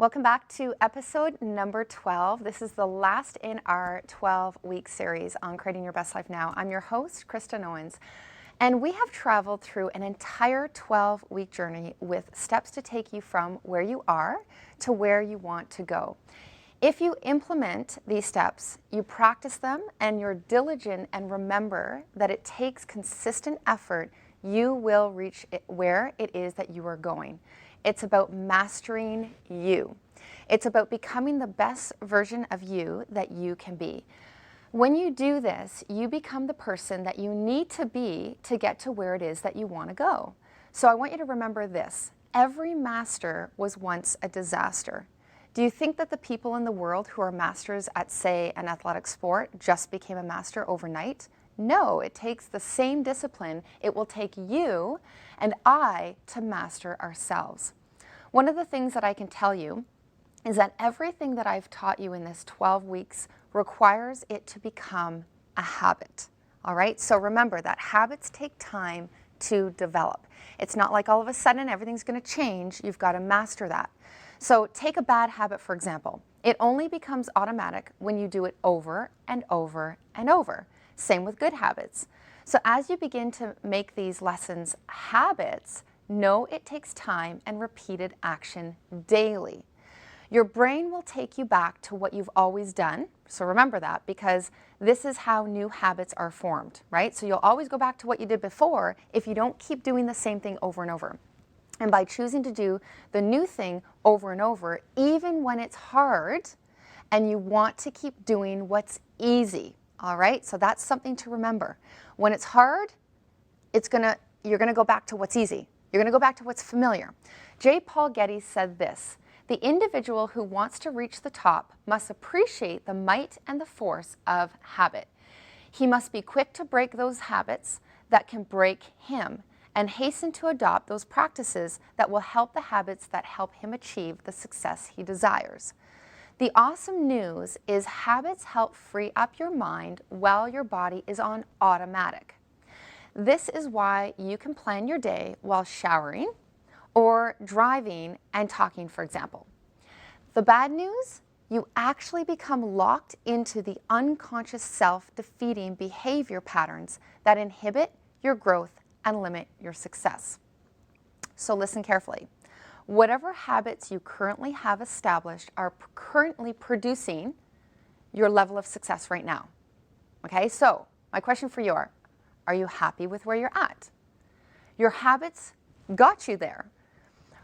Welcome back to episode number 12. This is the last in our 12-week series on creating your best life now. I'm your host, Kristen Owens, and we have traveled through an entire 12-week journey with steps to take you from where you are to where you want to go. If you implement these steps, you practice them, and you're diligent and remember that it takes consistent effort, you will reach where it is that you are going. It's about mastering you. It's about becoming the best version of you that you can be. When you do this, you become the person that you need to be to get to where it is that you want to go. So I want you to remember this. Every master was once a disaster. Do you think that the people in the world who are masters at, say, an athletic sport just became a master overnight? No, it takes the same discipline. It will take you and I to master ourselves. One of the things that I can tell you is that everything that I've taught you in this 12 weeks requires it to become a habit. All right, so remember that habits take time to develop. It's not like all of a sudden everything's going to change. You've got to master that. So take a bad habit, for example. It only becomes automatic when you do it over and over and over. Same with good habits. So as you begin to make these lessons habits, know it takes time and repeated action daily. Your brain will take you back to what you've always done. So remember that, because this is how new habits are formed, right? So you'll always go back to what you did before if you don't keep doing the same thing over and over. And by choosing to do the new thing over and over, even when it's hard, and you want to keep doing what's easy. All right, so that's something to remember. When it's hard, you're gonna go back to what's easy. You're gonna go back to what's familiar. J. Paul Getty said this: the individual who wants to reach the top must appreciate the might and the force of habit. He must be quick to break those habits that can break him and hasten to adopt those practices that will help the habits that help him achieve the success he desires. The awesome news is habits help free up your mind while your body is on automatic. This is why you can plan your day while showering or driving and talking, for example. The bad news, you actually become locked into the unconscious self-defeating behavior patterns that inhibit your growth and limit your success. So listen carefully. Whatever habits you currently have established are currently producing your level of success right now. Okay, so my question for you are you happy with where you're at? Your habits got you there.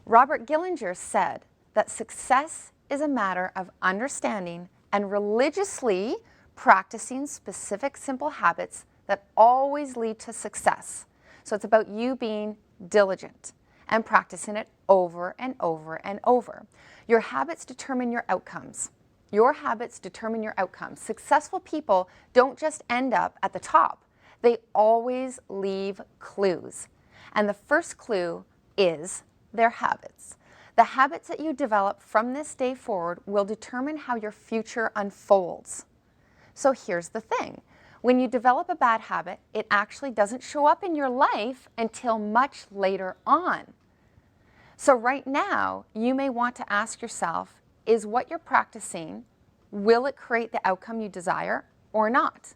Robert Gillinger said that success is a matter of understanding and religiously practicing specific simple habits that always lead to success. So it's about you being diligent and practicing it over and over and over. Your habits determine your outcomes. Your habits determine your outcomes. Successful people don't just end up at the top. They always leave clues. And the first clue is their habits. The habits that you develop from this day forward will determine how your future unfolds. So here's the thing. When you develop a bad habit, it actually doesn't show up in your life until much later on. So right now, you may want to ask yourself, is what you're practicing, will it create the outcome you desire or not?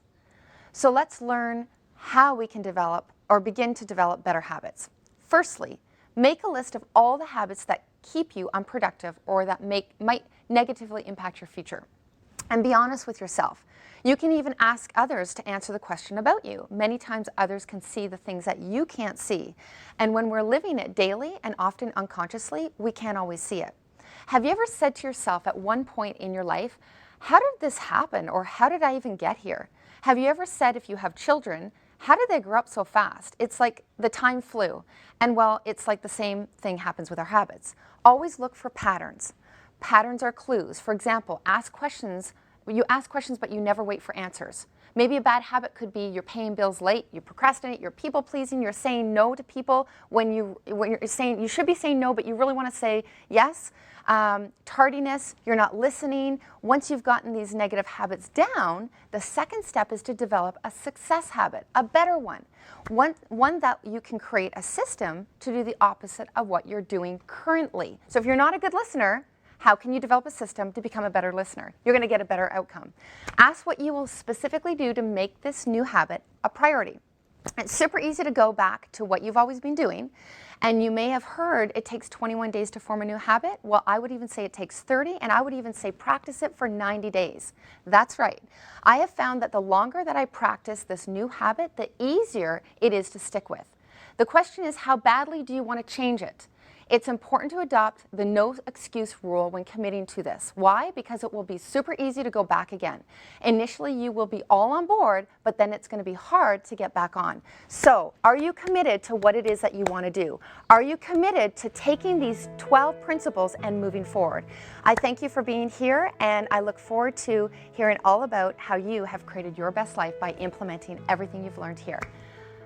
So let's learn how we can develop or begin to develop better habits. Firstly, make a list of all the habits that keep you unproductive or that might negatively impact your future. And be honest with yourself. You can even ask others to answer the question about you. Many times others can see the things that you can't see. And when we're living it daily and often unconsciously, we can't always see it. Have you ever said to yourself at one point in your life, how did this happen? Or how did I even get here? Have you ever said, if you have children, how did they grow up so fast? It's like the time flew. And well, it's like the same thing happens with our habits. Always look for patterns. Patterns are clues. For example, ask questions. You ask questions, but you never wait for answers. Maybe a bad habit could be you're paying bills late, you procrastinate, you're people pleasing, you're saying no to people when you're saying, you should be saying no, but you really want to say yes. Tardiness, you're not listening. Once you've gotten these negative habits down, the second step is to develop a success habit, a better one that you can create a system to do the opposite of what you're doing currently. So if you're not a good listener, How can you develop a system to become a better listener? You're going to get a better outcome. Ask what you will specifically do to make this new habit a priority. It's super easy to go back to what you've always been doing, and you may have heard it takes 21 days to form a new habit. Well, I would even say it takes 30, and I would even say practice it for 90 days. That's right. I have found that the longer that I practice this new habit, the easier it is to stick with. The question is, how badly do you want to change it? It's important to adopt the no excuse rule when committing to this. Why? Because it will be super easy to go back again. Initially, you will be all on board, but then it's going to be hard to get back on. So, are you committed to what it is that you want to do? Are you committed to taking these 12 principles and moving forward? I thank you for being here, and I look forward to hearing all about how you have created your best life by implementing everything you've learned here.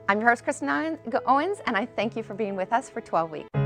I'm your host, Kristen Owens, and I thank you for being with us for 12 weeks.